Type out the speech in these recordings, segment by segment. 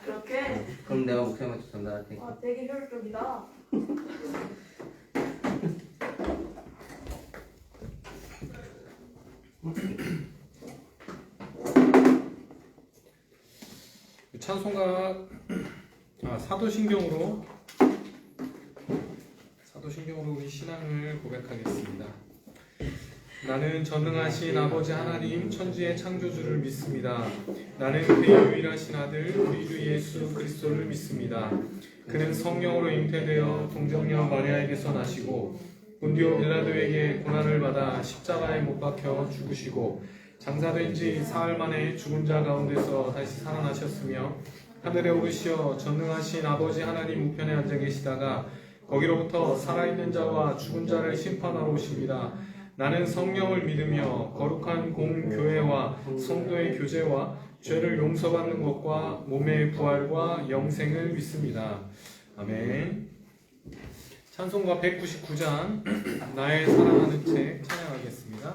그렇게? 그럼 내가 목사님한테 전달할 테니까. 와, 되게 효율적이다. 찬송가 사도신경으로 우리 신앙을 고백하겠습니다. 나는 전능하신 아버지 하나님 천지의 창조주를 믿습니다. 나는 그의 유일하신 아들 우리 주 예수 그리스도를 믿습니다. 그는 성령으로 잉태되어 동정녀 마리아에게서 나시고 본디오 빌라도에게 고난을 받아 십자가에 못 박혀 죽으시고 장사된 지 사흘 만에 죽은 자 가운데서 다시 살아나셨으며 하늘에 오르시어 전능하신 아버지 하나님 우편에 앉아 계시다가 거기로부터 살아있는 자와 죽은 자를 심판하러 오십니다. 나는 성령을 믿으며 거룩한 공교회와 성도의 교제와 죄를 용서받는 것과 몸의 부활과 영생을 믿습니다. 아멘. 찬송가 199장 나의 사랑하는 책 찬양하겠습니다.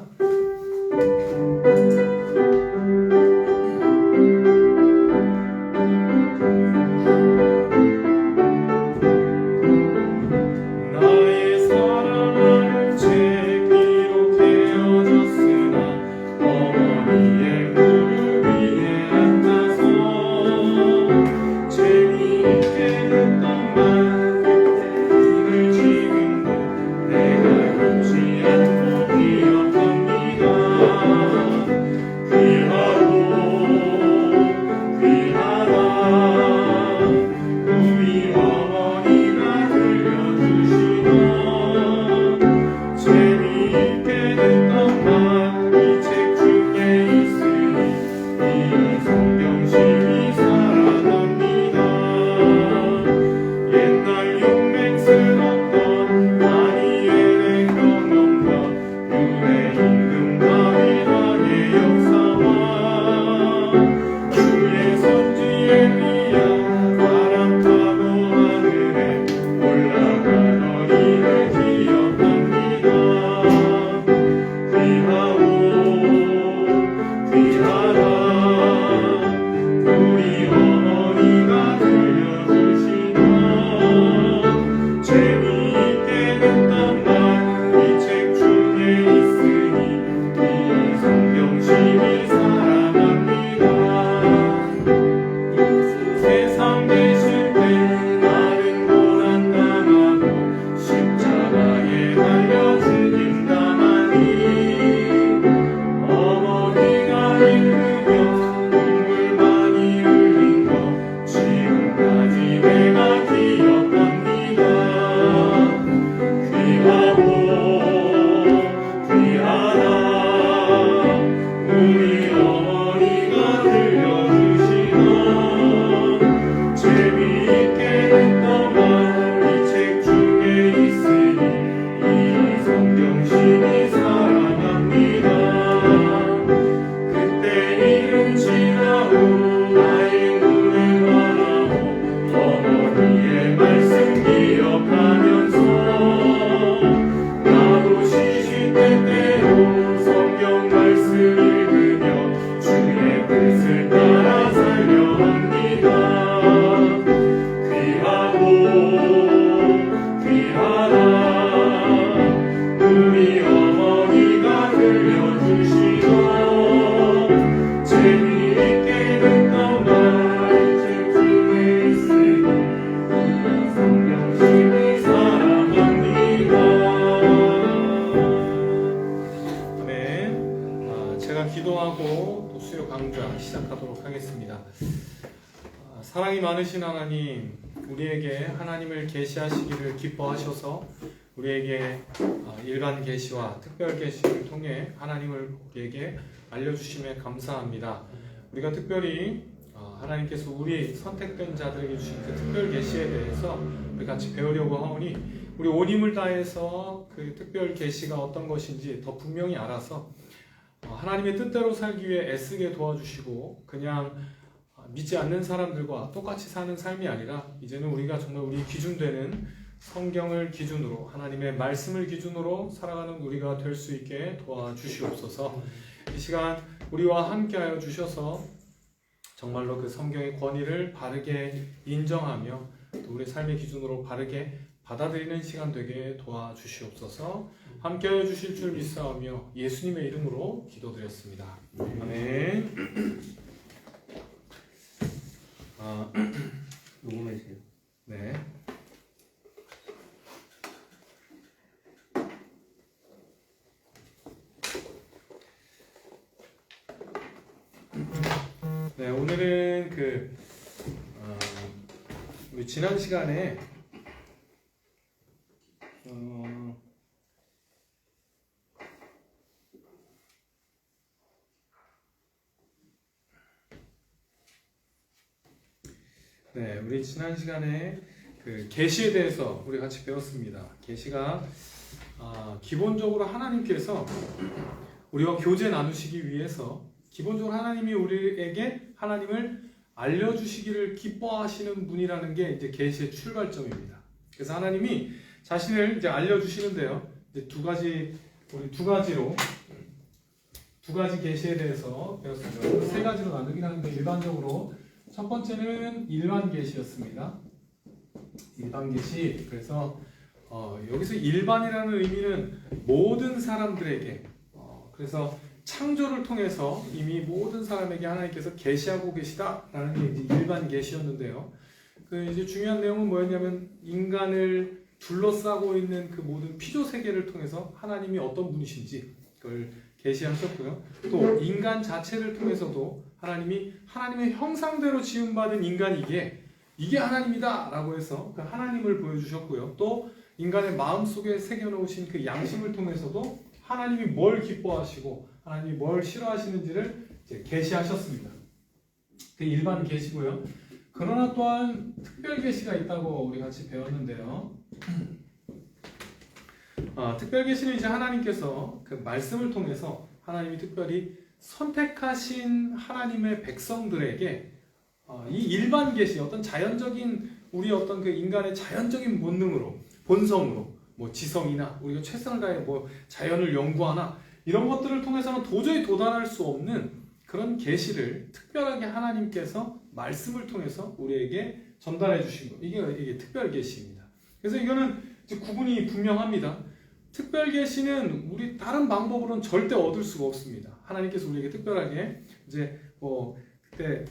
사랑이 많으신 하나님, 우리에게 하나님을 계시하시기를 기뻐하셔서 우리에게 일반 계시와 특별 계시를 통해 하나님을 우리에게 알려주심에 감사합니다. 우리가 특별히 하나님께서 우리 선택된 자들에게 주신 그 특별 계시에 대해서 우리 같이 배우려고 하오니 우리 온 힘을 다해서 그 특별 계시가 어떤 것인지 더 분명히 알아서 하나님의 뜻대로 살기 위해 애쓰게 도와주시고 그냥 믿지 않는 사람들과 똑같이 사는 삶이 아니라 이제는 우리가 정말 우리 기준되는 성경을 기준으로 하나님의 말씀을 기준으로 살아가는 우리가 될 수 있게 도와주시옵소서. 이 시간 우리와 함께하여 주셔서 정말로 그 성경의 권위를 바르게 인정하며 또 우리 삶의 기준으로 바르게 받아들이는 시간 되게 도와주시옵소서. 함께하여 주실 줄 믿사오며 예수님의 이름으로 기도드렸습니다. 아멘. 녹음해주세요. 네. 네, 오늘은 우리 지난 시간에 우리 지난 시간에 그 계시에 대해서 우리 같이 배웠습니다. 계시가 기본적으로 하나님께서 우리와 교제 나누시기 위해서 기본적으로 하나님이 우리에게 하나님을 알려주시기를 기뻐하시는 분이라는 게 이제 계시의 출발점입니다. 그래서 하나님이 자신을 이제 알려주시는데요. 이제 두 가지 계시에 대해서 배웠습니다. 세 가지로 나누긴 하는데 일반적으로 첫 번째는 일반 계시였습니다. 일반 계시. 그래서 여기서 일반이라는 의미는 모든 사람들에게 그래서 창조를 통해서 이미 모든 사람에게 하나님께서 계시하고 계시다라는 게 이제 일반 계시였는데요. 그 이제 중요한 내용은 뭐였냐면 인간을 둘러싸고 있는 그 모든 피조 세계를 통해서 하나님이 어떤 분이신지 그걸 계시하셨고요. 또 인간 자체를 통해서도 하나님이 하나님의 형상대로 지음받은 인간이기에 이게 하나님이다라고 해서 그 하나님을 보여주셨고요. 또 인간의 마음속에 새겨놓으신 그 양심을 통해서도 하나님이 뭘 기뻐하시고 하나님이 뭘 싫어하시는지를 이제 계시하셨습니다. 그 일반 계시고요. 그러나 또한 특별 계시가 있다고 우리 같이 배웠는데요. 특별 계시는 이제 하나님께서 그 말씀을 통해서 하나님이 특별히 선택하신 하나님의 백성들에게 이 일반 계시 어떤 자연적인 우리 어떤 그 인간의 자연적인 본능으로 본성으로 뭐 지성이나 우리가 최선을 다해 뭐 자연을 연구하나 이런 것들을 통해서는 도저히 도달할 수 없는 그런 계시를 특별하게 하나님께서 말씀을 통해서 우리에게 전달해 주신 것. 이게 특별 계시입니다. 그래서 이거는 이제 구분이 분명합니다. 특별 계시는 우리 다른 방법으로는 절대 얻을 수가 없습니다. 하나님께서 우리에게 특별하게 이제 뭐 그때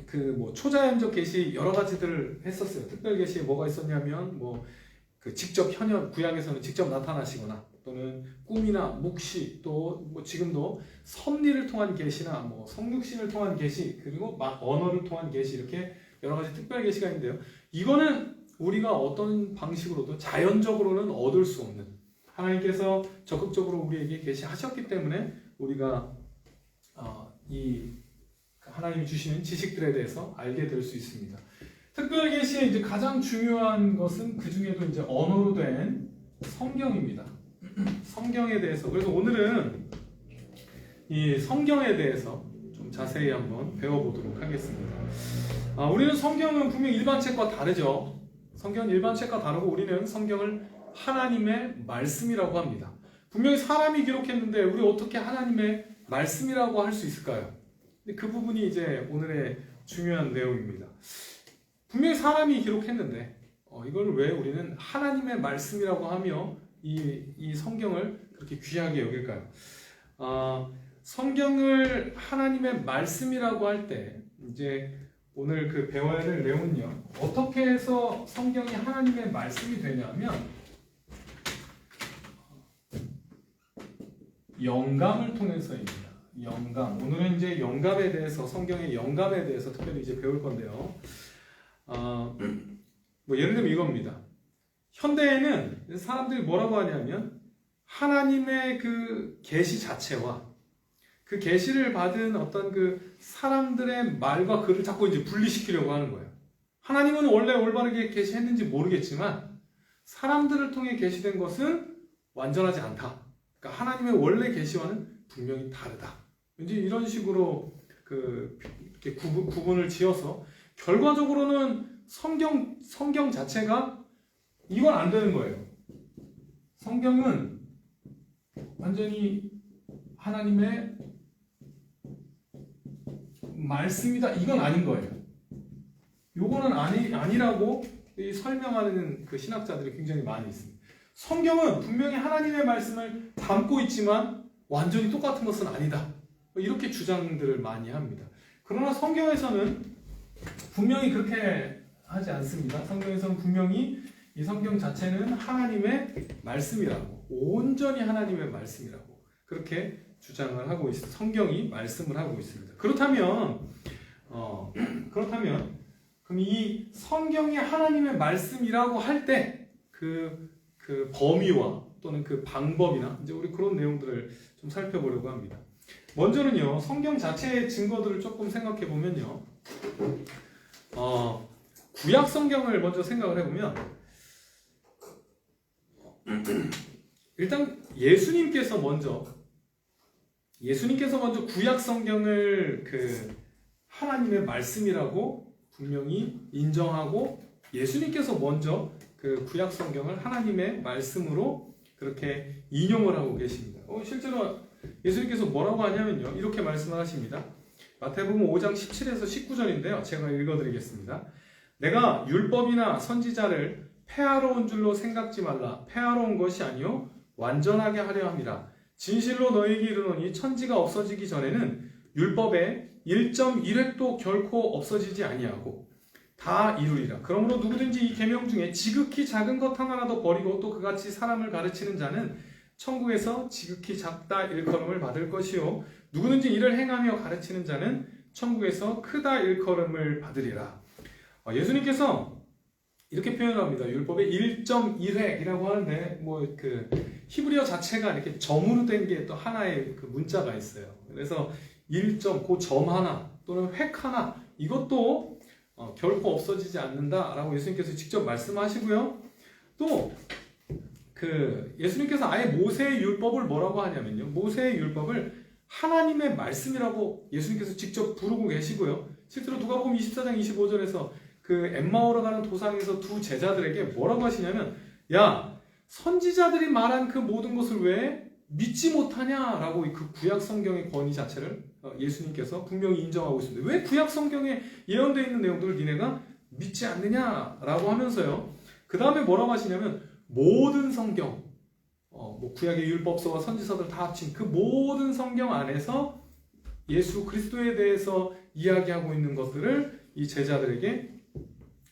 그 뭐 초자연적 계시 여러 가지들을 했었어요. 특별 계시에 뭐가 있었냐면 뭐 그 직접 현현 구약에서는 직접 나타나시거나 또는 꿈이나 묵시 또 뭐 지금도 섭리를 통한 계시나 뭐 성육신을 통한 계시 그리고 언어를 통한 계시 이렇게 여러 가지 특별 계시가 있는데요. 이거는 우리가 어떤 방식으로도 자연적으로는 얻을 수 없는 하나님께서 적극적으로 우리에게 계시하셨기 때문에 우리가 이 하나님이 주시는 지식들에 대해서 알게 될 수 있습니다. 특별 계시의 이제 가장 중요한 것은 그 중에도 이제 언어로 된 성경입니다. 성경에 대해서 그래서 오늘은 이 성경에 대해서 좀 자세히 한번 배워보도록 하겠습니다. 우리는 성경은 분명 일반 책과 다르죠. 성경은 일반 책과 다르고 우리는 성경을 하나님의 말씀이라고 합니다. 분명히 사람이 기록했는데 우리 어떻게 하나님의 말씀이라고 할 수 있을까요? 그 부분이 이제 오늘의 중요한 내용입니다. 분명히 사람이 기록했는데 이걸 왜 우리는 하나님의 말씀이라고 하며 이 성경을 그렇게 귀하게 여길까요? 성경을 하나님의 말씀이라고 할 때 이제 오늘 그 배워야 될 내용은요. 어떻게 해서 성경이 하나님의 말씀이 되냐면 영감을 통해서입니다. 영감. 오늘은 이제 영감에 대해서 성경의 영감에 대해서 특별히 이제 배울 건데요. 뭐 예를 들면 이겁니다. 현대에는 사람들이 뭐라고 하냐면 하나님의 그 계시 자체와 그 계시를 받은 어떤 그 사람들의 말과 글을 자꾸 이제 분리시키려고 하는 거예요. 하나님은 원래 올바르게 계시했는지 모르겠지만 사람들을 통해 계시된 것은 완전하지 않다. 그러니까 하나님의 원래 계시와는 분명히 다르다. 이제 이런 식으로 이렇게 구분을 지어서 결과적으로는 성경 자체가 이건 안 되는 거예요. 성경은 완전히 하나님의 말씀이다 이건 아닌 거예요. 요거는 아니라고 이 설명하는 그 신학자들이 굉장히 많이 있습니다. 성경은 분명히 하나님의 말씀을 담고 있지만 완전히 똑같은 것은 아니다. 이렇게 주장들을 많이 합니다. 그러나 성경에서는 분명히 그렇게 하지 않습니다. 성경에서는 분명히 이 성경 자체는 하나님의 말씀이라고, 온전히 하나님의 말씀이라고 그렇게 주장을 하고 있습니다. 성경이 말씀을 하고 있습니다. 그렇다면 그럼 이 성경이 하나님의 말씀이라고 할 때 그 범위와 또는 그 방법이나 이제 우리 그런 내용들을 좀 살펴보려고 합니다. 먼저는요, 성경 자체의 증거들을 조금 생각해 보면요, 구약 성경을 먼저 생각을 해보면 일단 예수님께서 먼저 구약 성경을 그 하나님의 말씀이라고 분명히 인정하고 예수님께서 먼저 그 구약 성경을 하나님의 말씀으로 그렇게 인용을 하고 계십니다. 실제로 예수님께서 뭐라고 하냐면요, 이렇게 말씀을 하십니다. 마태복음 5장 17에서 19절인데요. 제가 읽어드리겠습니다. 내가 율법이나 선지자를 폐하러 온 줄로 생각지 말라. 폐하러 온 것이 아니요 완전하게 하려 함이라. 진실로 너희에게 이르노니 천지가 없어지기 전에는 율법의 1.1획도 결코 없어지지 아니하고 다 이루리라. 그러므로 누구든지 이 계명 중에 지극히 작은 것 하나라도 버리고 또 그같이 사람을 가르치는 자는 천국에서 지극히 작다 일컬음을 받을 것이요 누구든지 이를 행하며 가르치는 자는 천국에서 크다 일컬음을 받으리라. 예수님께서 이렇게 표현합니다. 율법의 1.1획이라고 하는데 그 히브리어 자체가 이렇게 점으로 된 게 또 하나의 그 문자가 있어요. 그래서 1점 그 점 하나 또는 획 하나 이것도 결코 없어지지 않는다라고 예수님께서 직접 말씀하시고요. 또 그 예수님께서 아예 모세의 율법을 뭐라고 하냐면요, 모세의 율법을 하나님의 말씀이라고 예수님께서 직접 부르고 계시고요. 실제로 누가복음 24장 25절에서 그 엠마오로 가는 도상에서 두 제자들에게 뭐라고 하시냐면, 야, 선지자들이 말한 그 모든 것을 왜 믿지 못하냐라고 그 구약 성경의 권위 자체를 예수님께서 분명히 인정하고 있습니다. 왜 구약 성경에 예언되어 있는 내용들을 니네가 믿지 않느냐라고 하면서요. 그 다음에 뭐라고 하시냐면 모든 성경, 구약의 율법서와 선지서들 다 합친 그 모든 성경 안에서 예수 그리스도에 대해서 이야기하고 있는 것들을 이 제자들에게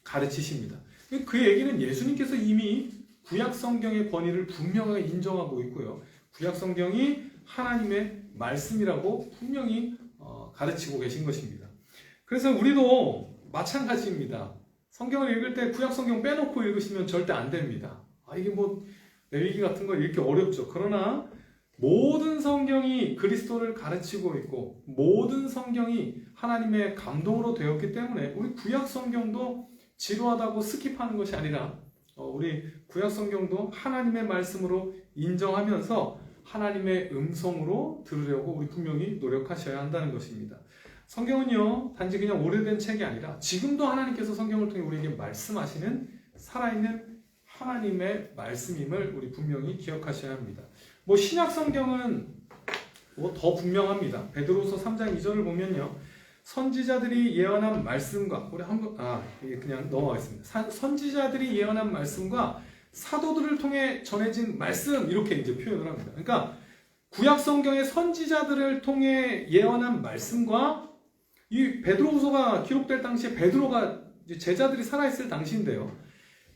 가르치십니다. 그 얘기는 예수님께서 이미 구약 성경의 권위를 분명하게 인정하고 있고요. 구약 성경이 하나님의 말씀이라고 분명히 가르치고 계신 것입니다. 그래서 우리도 마찬가지입니다. 성경을 읽을 때 구약 성경 빼놓고 읽으시면 절대 안 됩니다. 이게 레위기 같은 거 읽기 어렵죠. 그러나 모든 성경이 그리스도를 가르치고 있고 모든 성경이 하나님의 감동으로 되었기 때문에 우리 구약 성경도 지루하다고 스킵하는 것이 아니라 우리 구약 성경도 하나님의 말씀으로 인정하면서 하나님의 음성으로 들으려고 우리 분명히 노력하셔야 한다는 것입니다. 성경은요, 단지 그냥 오래된 책이 아니라 지금도 하나님께서 성경을 통해 우리에게 말씀하시는 살아있는 하나님의 말씀임을 우리 분명히 기억하셔야 합니다. 신약 성경은 더 분명합니다. 베드로서 3장 2절을 보면요, 선지자들이 예언한 말씀과 그냥 넘어가겠습니다. 선지자들이 예언한 말씀과 사도들을 통해 전해진 말씀 이렇게 이제 표현을 합니다. 그러니까 구약 성경의 선지자들을 통해 예언한 말씀과 이 베드로후서가 기록될 당시에 베드로가 제자들이 살아있을 당시인데요.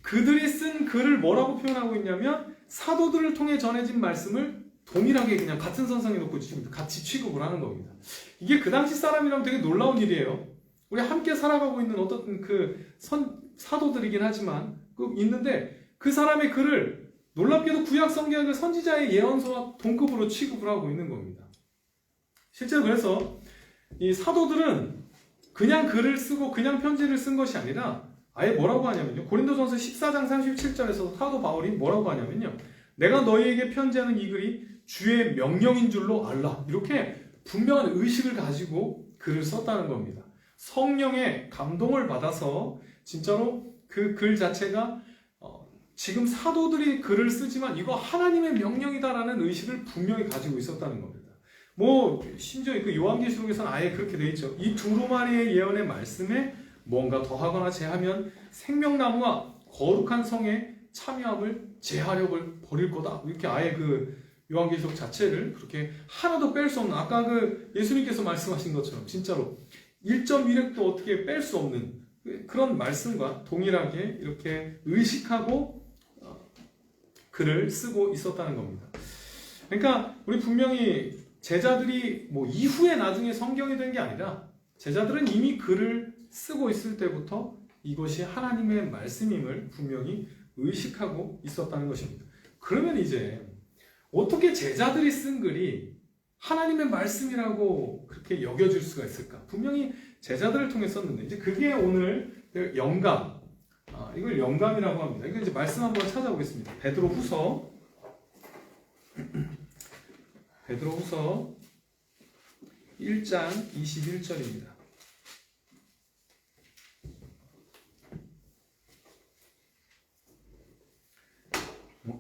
그들이 쓴 글을 뭐라고 표현하고 있냐면 사도들을 통해 전해진 말씀을 동일하게 그냥 같은 선상에 놓고 같이 취급을 하는 겁니다. 이게 그 당시 사람이라면 되게 놀라운 일이에요. 우리 함께 살아가고 있는 어떤 그 사도들이긴 하지만 있는데 그 사람의 글을 놀랍게도 구약 성경의 선지자의 예언서와 동급으로 취급을 하고 있는 겁니다. 실제로 그래서 이 사도들은 그냥 글을 쓰고 그냥 편지를 쓴 것이 아니라 아예 뭐라고 하냐면요, 고린도전서 14장 37절에서 사도 바울이 뭐라고 하냐면요, 내가 너희에게 편지하는 이 글이 주의 명령인 줄로 알라, 이렇게 분명한 의식을 가지고 글을 썼다는 겁니다. 성령의 감동을 받아서 진짜로 그 글 자체가 지금 사도들이 글을 쓰지만 이거 하나님의 명령이다라는 의식을 분명히 가지고 있었다는 겁니다. 뭐 심지어 그 요한계시록에서는 아예 그렇게 돼 있죠. 이 두루마리의 예언의 말씀에 뭔가 더하거나 제하면 생명나무와 거룩한 성에 참여함을 제하력을 버릴 거다. 이렇게 아예 그 요한계시록 자체를 그렇게 하나도 뺄 수 없는, 아까 그 예수님께서 말씀하신 것처럼 진짜로 1.1획도 어떻게 뺄 수 없는 그런 말씀과 동일하게 이렇게 의식하고 글을 쓰고 있었다는 겁니다. 그러니까 우리 분명히 제자들이 뭐 이후에 나중에 성경이 된 게 아니라 제자들은 이미 글을 쓰고 있을 때부터 이것이 하나님의 말씀임을 분명히 의식하고 있었다는 것입니다. 그러면 이제 어떻게 제자들이 쓴 글이 하나님의 말씀이라고 그렇게 여겨질 수가 있을까? 분명히 제자들을 통해 썼는데 이제 그게 오늘 영감, 이걸 영감이라고 합니다. 이거 이제 말씀 한번 찾아보겠습니다. 베드로후서 1장 21절입니다.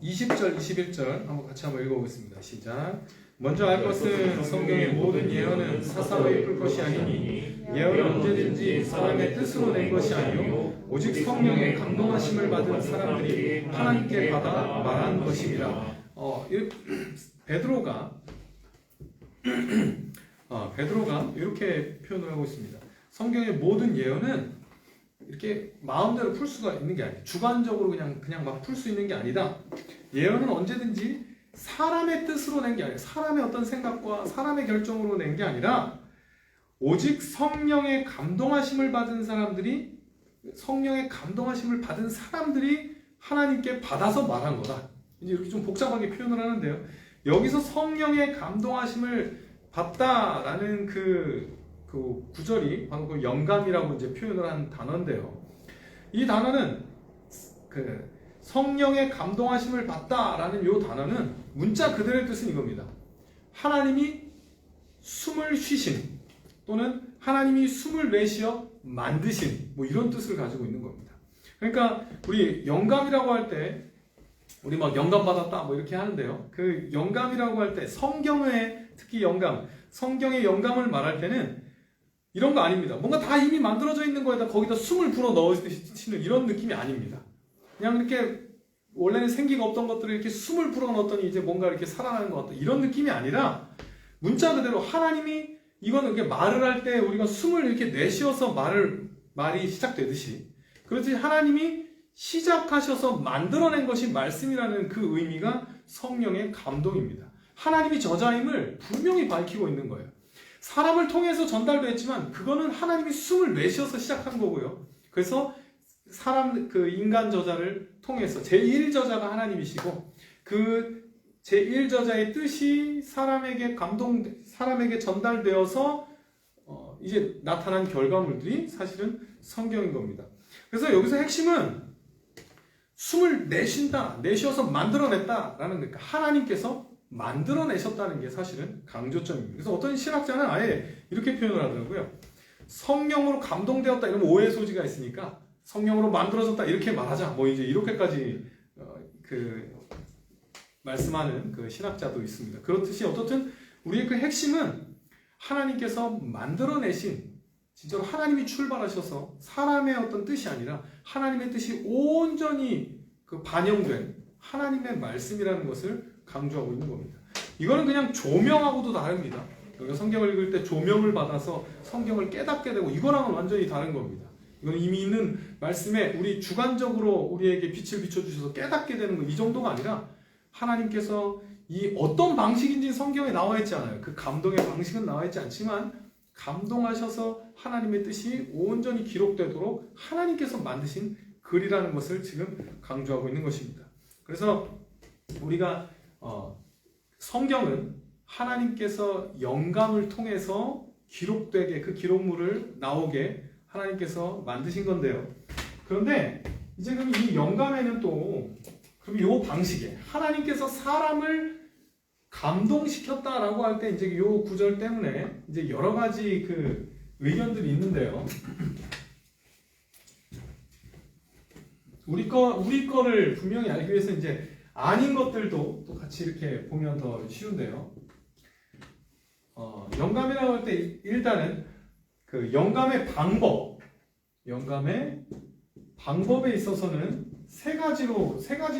20절, 21절 한번 같이 한번 읽어보겠습니다. 시작. 먼저 알 것은 성경의 모든 예언은 사사로 이끌 것이 아니니 예언은 언제든지 사람의 뜻으로 낸 것이 아니요 오직 성령의 감동하심을 받은 사람들이 하나님께 받아 말한 것입니다. 베드로가 이렇게 표현을 하고 있습니다. 성경의 모든 예언은 이렇게 마음대로 풀 수가 있는 게 아니에요. 주관적으로 그냥 막 풀 수 있는 게 아니다. 예언은 언제든지 사람의 뜻으로 낸 게 아니라 사람의 어떤 생각과 사람의 결정으로 낸 게 아니라 오직 성령의 감동하심을 받은 사람들이 하나님께 받아서 말한 거다. 이제 이렇게 좀 복잡하게 표현을 하는데요. 여기서 성령의 감동하심을 받다라는 그 구절이 바로 그 영감이라고 이제 표현을 한 단어인데요. 이 단어는 그 성령의 감동하심을 받다라는 이 단어는 문자 그대로의 뜻은 이겁니다. 하나님이 숨을 쉬신 또는 하나님이 숨을 내쉬어 만드신 뭐 이런 뜻을 가지고 있는 겁니다. 그러니까 우리 영감이라고 할 때 우리 막 영감 받았다 뭐 이렇게 하는데요. 그 영감이라고 할 때 성경의 특히 영감, 성경의 영감을 말할 때는 이런 거 아닙니다. 뭔가 다 이미 만들어져 있는 거에다 거기다 숨을 불어 넣으시는 이런 느낌이 아닙니다. 그냥 이렇게 원래는 생기가 없던 것들을 이렇게 숨을 불어 넣었더니 이제 뭔가 이렇게 살아나는 것 같다. 이런 느낌이 아니라 문자 그대로 하나님이 이거는 이렇게 말을 할 때 우리가 숨을 이렇게 내쉬어서 말이 시작되듯이 그렇지 하나님이 시작하셔서 만들어낸 것이 말씀이라는 그 의미가 성령의 감동입니다. 하나님이 저자임을 분명히 밝히고 있는 거예요. 사람을 통해서 전달됐지만 그거는 하나님이 숨을 내쉬어서 시작한 거고요. 그래서 인간 저자를 통해서 제1저자가 하나님이시고 그 제1저자의 뜻이 사람에게 전달되어서 이제 나타난 결과물들이 사실은 성경인 겁니다. 그래서 여기서 핵심은 숨을 내쉬어서 만들어냈다라는 거니까 하나님께서 만들어내셨다는 게 사실은 강조점입니다. 그래서 어떤 신학자는 아예 이렇게 표현을 하더라고요. 성령으로 감동되었다 이러면 오해 소지가 있으니까 성령으로 만들어졌다 이렇게 말하자. 뭐 이제 이렇게까지 말씀하는 그 신학자도 있습니다. 그렇듯이 어떻든 우리의 그 핵심은 하나님께서 만들어내신 진짜로 하나님이 출발하셔서 사람의 어떤 뜻이 아니라 하나님의 뜻이 온전히 그 반영된 하나님의 말씀이라는 것을 강조하고 있는 겁니다. 이거는 그냥 조명하고도 다릅니다. 우리가 성경을 읽을 때 조명을 받아서 성경을 깨닫게 되고 이거랑은 완전히 다른 겁니다. 이건 이미 있는 말씀에 우리 주관적으로 우리에게 빛을 비춰주셔서 깨닫게 되는 거 이 정도가 아니라 하나님께서 이 어떤 방식인지 성경에 나와 있지 않아요. 그 감동의 방식은 나와 있지 않지만 감동하셔서 하나님의 뜻이 온전히 기록되도록 하나님께서 만드신 글이라는 것을 지금 강조하고 있는 것입니다. 그래서 우리가 성경은 하나님께서 영감을 통해서 기록되게 그 기록물을 나오게 하나님께서 만드신 건데요. 그런데 이제 그럼 이 영감에는 또 그럼 이 방식에 하나님께서 사람을 감동시켰다라고 할 때 이제 이 구절 때문에 이제 여러 가지 그 의견들이 있는데요. 우리 거를 분명히 알기 위해서 이제 아닌 것들도 또 같이 이렇게 보면 더 쉬운데요. 영감이라고 할 때 일단은 그 영감의 방법에 있어서는 세 가지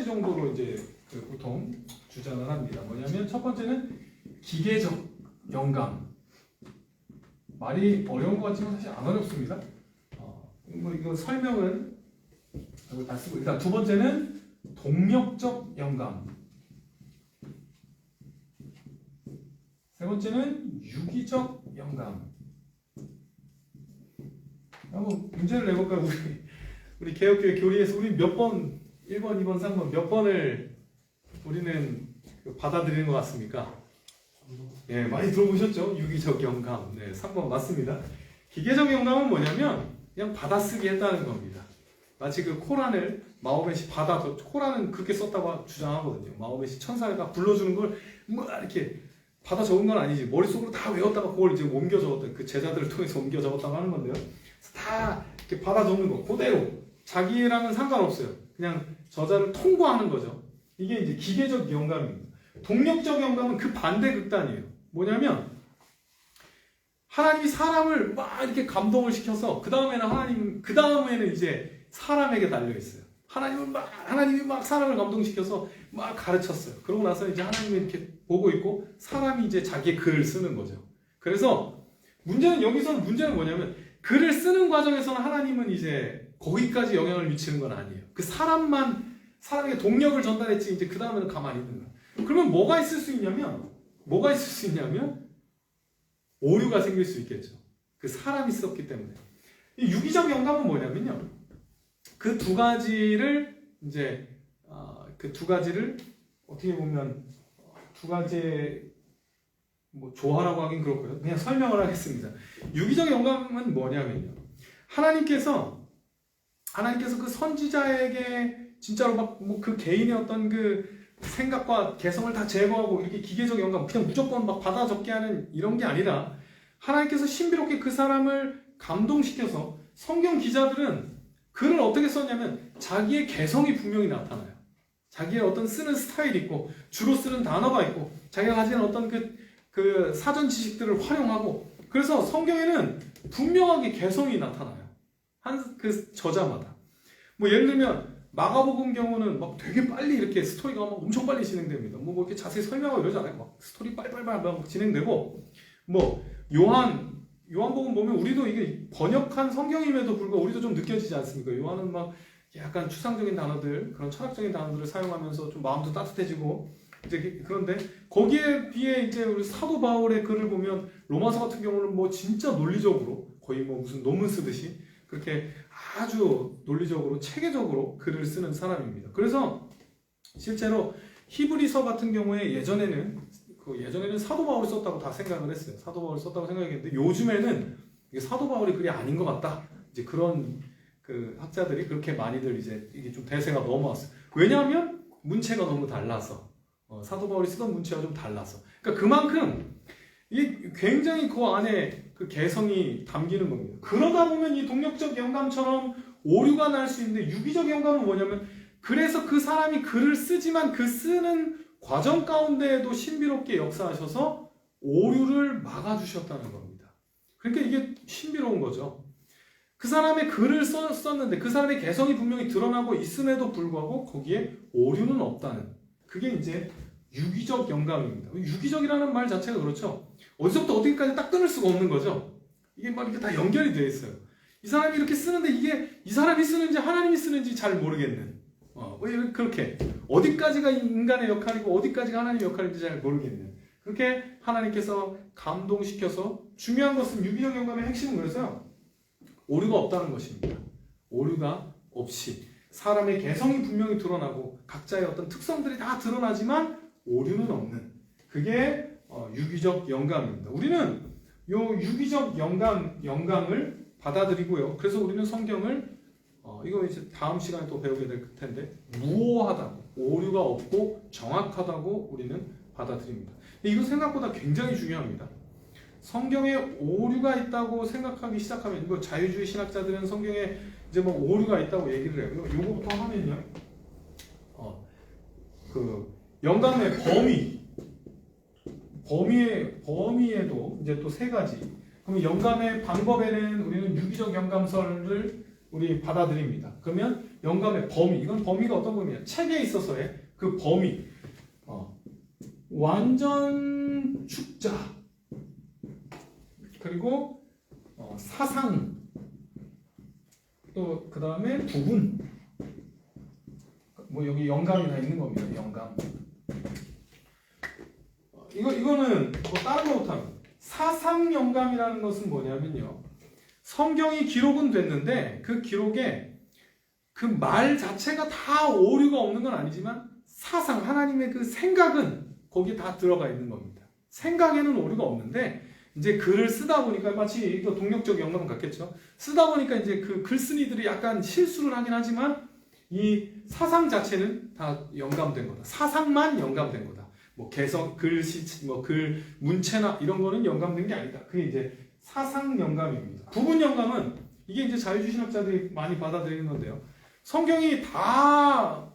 정도로 이제 그 보통 주장을 합니다. 뭐냐면 첫 번째는 기계적 영감. 말이 어려운 것 같지만 사실 안 어렵습니다. 뭐 이거 설명은 이거 다 쓰고 일단 두 번째는 동력적 영감. 세 번째는 유기적 영감. 한번 문제를 내볼까요? 우리 개혁교회 교리에서 우리 몇 번 1번, 2번, 3번 몇 번을 우리는 받아들이는 것 같습니까? 예, 많이 들어보셨죠? 유기적 영감. 네, 3번 맞습니다. 기계적 영감은 뭐냐면 그냥 받아쓰기 했다는 겁니다. 마치 그 코란을 마호멧이 코란은 그렇게 썼다고 주장하거든요. 마호멧이 천사가 불러주는 걸 뭐 이렇게 받아 적은 건 아니지. 머릿속으로 다 외웠다가 그걸 이제 옮겨 적었다. 그 제자들을 통해서 옮겨 적었다고 하는 건데요. 다 이렇게 받아 적는 거 그대로 자기랑은 상관없어요. 그냥 저자를 통과하는 거죠. 이게 이제 기계적 영감입니다. 동력적 영감은 그 반대 극단이에요. 뭐냐면 하나님이 사람을 막 이렇게 감동을 시켜서 그 다음에는 이제 사람에게 달려 있어요. 하나님이 막 사람을 감동시켜서 막 가르쳤어요. 그러고 나서 이제 하나님이 이렇게 보고 있고 사람이 이제 자기의 글을 쓰는 거죠. 그래서 여기서는 문제는 뭐냐면 글을 쓰는 과정에서는 하나님은 이제 거기까지 영향을 미치는 건 아니에요. 그 사람에게 동력을 전달했지 이제 그 다음에는 가만히 있는 거예요. 그러면 뭐가 있을 수 있냐면 오류가 생길 수 있겠죠. 그 사람이 썼기 때문에. 이 유기적 영감은 뭐냐면요. 그 두 가지를 어떻게 보면 두 가지의 조화라고 하긴 그렇고요. 그냥 설명을 하겠습니다. 유기적 영감은 뭐냐면요. 하나님께서 그 선지자에게 진짜로 그 개인의 어떤 그 생각과 개성을 다 제거하고 이렇게 기계적 영감 그냥 무조건 막 받아 적게 하는 이런 게 아니라 하나님께서 신비롭게 그 사람을 감동시켜서 성경 기자들은 글을 어떻게 썼냐면 자기의 개성이 분명히 나타나요. 자기의 어떤 쓰는 스타일이 있고 주로 쓰는 단어가 있고 자기가 가지는 어떤 그 사전 지식들을 활용하고 그래서 성경에는 분명하게 개성이 나타나요. 그 저자마다. 예를 들면 마가복음 경우는 막 되게 빨리 이렇게 스토리가 막 엄청 빨리 진행됩니다. 뭐 이렇게 자세히 설명하고 이러지 않아요. 막 스토리 빨빨빨 막 진행되고 요한복음 보면 우리도 이게 번역한 성경임에도 불구하고 우리도 좀 느껴지지 않습니까? 요한은 막 약간 추상적인 단어들, 그런 철학적인 단어들을 사용하면서 좀 마음도 따뜻해지고 이제 그런데 거기에 비해 이제 우리 사도 바울의 글을 보면 로마서 같은 경우는 진짜 논리적으로 거의 무슨 논문 쓰듯이 그렇게 아주 논리적으로 체계적으로 글을 쓰는 사람입니다. 그래서 실제로 히브리서 같은 경우에 예전에는 사도 바울이 썼다고 다 생각을 했어요. 사도 바울이 썼다고 생각했는데 요즘에는 이게 사도 바울이 글이 아닌 것 같다. 이제 그런 그 학자들이 그렇게 많이들 이제 이게 좀 대세가 넘어왔어요. 왜냐하면 문체가 너무 달라서 사도 바울이 쓰던 문체가 좀 달라서. 그러니까 그만큼 이게 굉장히 그 안에 그 개성이 담기는 겁니다. 그러다 보면 이 동력적 영감처럼 오류가 날 수 있는데 유기적 영감은 뭐냐면 그래서 그 사람이 글을 쓰지만 그 쓰는 과정 가운데에도 신비롭게 역사하셔서 오류를 막아주셨다는 겁니다. 그러니까 이게 신비로운 거죠. 그 사람의 글을 썼는데 그 사람의 개성이 분명히 드러나고 있음에도 불구하고 거기에 오류는 없다는 그게 이제 유기적 영감입니다. 유기적이라는 말 자체가 그렇죠. 어디서부터 어디까지 딱 끊을 수가 없는 거죠. 이게 막 이렇게 다 연결이 되어 있어요. 이 사람이 이렇게 쓰는데 이게 이 사람이 쓰는지 하나님이 쓰는지 잘 모르겠는 그렇게 어디까지가 인간의 역할이고 어디까지가 하나님의 역할인지 잘 모르겠는 그렇게 하나님께서 감동시켜서 중요한 것은 유기적 영감의 핵심은 그래서요. 오류가 없다는 것입니다. 오류가 없이 사람의 개성이 분명히 드러나고 각자의 어떤 특성들이 다 드러나지만 오류는 없는 그게 유기적 영감입니다. 우리는 요 유기적 영감을 받아들이고요. 그래서 우리는 성경을 이거 이제 다음 시간에 또 배우게 될 텐데 무오하다고 오류가 없고 정확하다고 우리는 받아들입니다. 근데 이거 생각보다 굉장히 중요합니다. 성경에 오류가 있다고 생각하기 시작하면 이거 자유주의 신학자들은 성경에 이제 오류가 있다고 얘기를 해요. 요거부터 하면요. 그 영감의 범위에도 이제 또 세 가지. 그럼 영감의 방법에는 우리는 유기적 영감설을 우리 받아들입니다. 그러면 영감의 범위, 이건 범위가 어떤 범위냐? 책에 있어서의 그 범위, 완전 축자, 그리고 사상, 또 그 다음에 부분, 뭐 여기 영감이 다 있는 겁니다. 영감. 이거는 뭐 다른 거 못하면 사상 영감이라는 것은 뭐냐면요. 성경이 기록은 됐는데 그 기록에 그 말 자체가 다 오류가 없는 건 아니지만 사상, 하나님의 그 생각은 거기에 다 들어가 있는 겁니다. 생각에는 오류가 없는데 이제 글을 쓰다 보니까 마치 이거 동력적 영감 같겠죠. 쓰다 보니까 이제 그 글쓴이들이 약간 실수를 하긴 하지만 이 사상 자체는 다 영감된 거다. 사상만 영감된 거다. 뭐 개성, 글씨, 뭐 글 문체나 이런 거는 영감된 게 아니다. 그게 이제 사상 영감입니다. 부분 영감은 이게 이제 자유주의신학자들이 많이 받아들이는 건데요. 성경이 다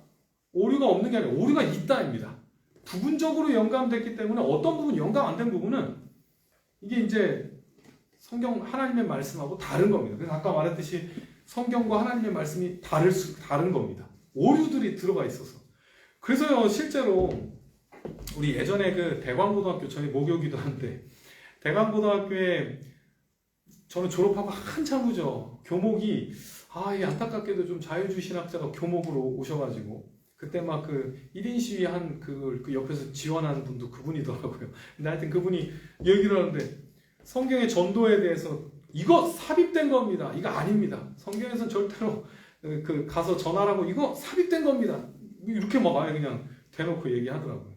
오류가 없는 게 아니라 오류가 있다입니다. 부분적으로 영감됐기 때문에 어떤 부분 영감 안 된 부분은 이게 이제 성경 하나님의 말씀하고 다른 겁니다. 그래서 아까 말했듯이 성경과 하나님의 말씀이 다른 겁니다. 오류들이 들어가 있어서. 그래서요, 실제로 우리 예전에 그 대광고등학교, 저희 목요기도 한데 대광고등학교에 저는 졸업하고 한참 후죠. 교목이 이 안타깝게도 좀 자유주의 신학자가 교목으로 오셔가지고 그때 막 그 1인 시위 한 그 옆에서 지원하는 분도 그분이더라고요. 근데 하여튼 그분이 얘기를 하는데 성경의 전도에 대해서 이거 삽입된 겁니다. 이거 아닙니다. 성경에서는 절대로 그 가서 전하라고 이거 삽입된 겁니다. 이렇게 막 아예 그냥 대놓고 얘기하더라고요.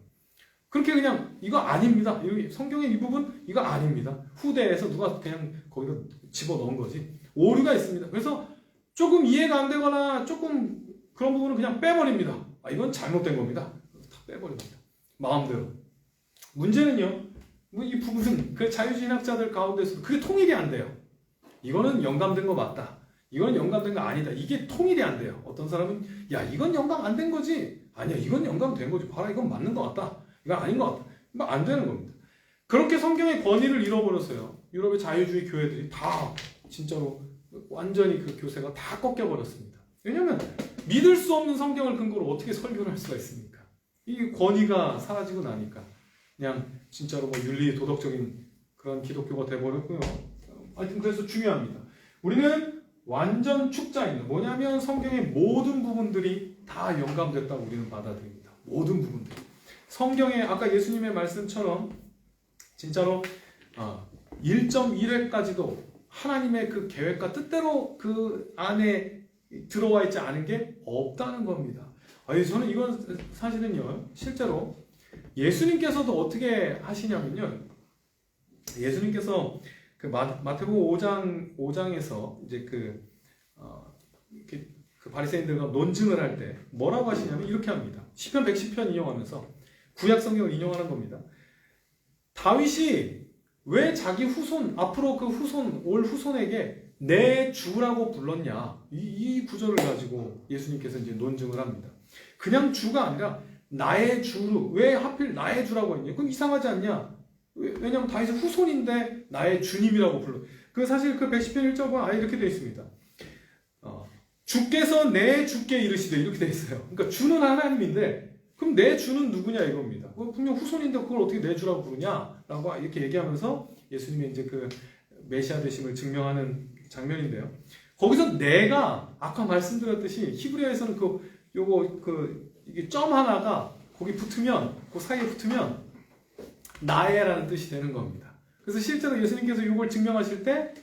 그렇게 그냥 이거 아닙니다. 성경의 이 부분 이거 아닙니다. 후대에서 누가 그냥 거기다 집어넣은 거지. 오류가 있습니다. 그래서 조금 이해가 안 되거나 조금 그런 부분은 그냥 빼버립니다. 이건 잘못된 겁니다. 다 빼버립니다. 마음대로. 문제는요. 이 부분은 그 자유주의학자들 가운데서도 그게 통일이 안 돼요. 이거는 영감된 거 맞다. 이건 영감된 거 아니다. 이게 통일이 안 돼요. 어떤 사람은 야 이건 영감 안 된 거지. 아니야 이건 영감된 거지. 봐라 이건 맞는 거 같다. 이건 아닌 것 같다. 뭐 안 되는 겁니다. 그렇게 성경의 권위를 잃어버렸어요. 유럽의 자유주의 교회들이 다 진짜로 완전히 그 교세가 다 꺾여버렸습니다. 왜냐하면 믿을 수 없는 성경을 근거로 어떻게 설교를 할 수가 있습니까? 이 권위가 사라지고 나니까 그냥 진짜로 뭐 윤리 도덕적인 그런 기독교가 돼버렸고요. 하여튼 그래서 중요합니다. 우리는 완전 축자입니다. 뭐냐면 성경의 모든 부분들이 다 영감됐다고 우리는 받아들입니다. 모든 부분들. 성경에 아까 예수님의 말씀처럼 진짜로 1.1회까지도 하나님의 그 계획과 뜻대로 그 안에 들어와 있지 않은 게 없다는 겁니다. 저는 이건 사실은요, 실제로 예수님께서도 어떻게 하시냐면요, 예수님께서 그 마태복음 5장에서 이제 그 바리새인들과 논증을 할 때 뭐라고 하시냐면 이렇게 합니다. 시편 110편 인용하면서 구약 성경을 인용하는 겁니다. 다윗이 왜 자기 후손, 앞으로 그 후손, 올 후손에게 내 주라고 불렀냐. 이 구절을 가지고 예수님께서 이제 논증을 합니다. 그냥 주가 아니라 나의 주로, 왜 하필 나의 주라고 했냐. 그럼 이상하지 않냐. 왜냐면 다윗의 후손인데 나의 주님이라고 불러. 그 사실 그 110편 1절은 아예 이렇게 되어 있습니다. 주께서 내 주께 이르시되 이렇게 되어 있어요. 그러니까 주는 하나님인데 그럼 내 주는 누구냐 이겁니다. 분명 후손인데 그걸 어떻게 내 주라고 부르냐라고 이렇게 얘기하면서 예수님이 이제 그 메시아 되심을 증명하는 장면인데요. 거기서 내가 아까 말씀드렸듯이 히브리어에서는 이게 점 하나가 거기 붙으면 그 사이에 붙으면 나의라는 뜻이 되는 겁니다. 그래서 실제로 예수님께서 이걸 증명하실 때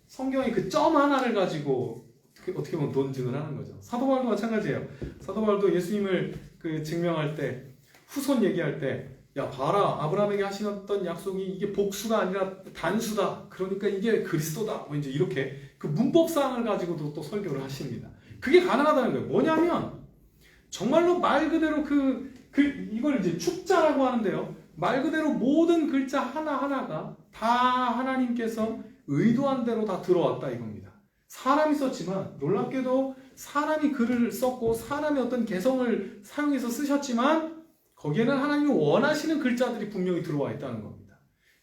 성경의 그 점 하나를 가지고 어떻게 보면 논증을 하는 거죠. 사도 바울도 마찬가지예요. 사도 바울도 예수님을 그 증명할 때 후손 얘기할 때 야 봐라 아브라함에게 하시던 약속이 이게 복수가 아니라 단수다. 그러니까 이게 그리스도다. 뭐 이제 이렇게 그 문법사항을 가지고도 또 설교를 하십니다. 그게 가능하다는 거예요. 뭐냐면 정말로 말 그대로 이걸 이제 축자라고 하는데요. 말 그대로 모든 글자 하나하나가 다 하나님께서 의도한 대로 다 들어왔다 이겁니다. 사람이 썼지만 놀랍게도 사람이 글을 썼고 사람의 어떤 개성을 사용해서 쓰셨지만 거기에는 하나님이 원하시는 글자들이 분명히 들어와 있다는 겁니다.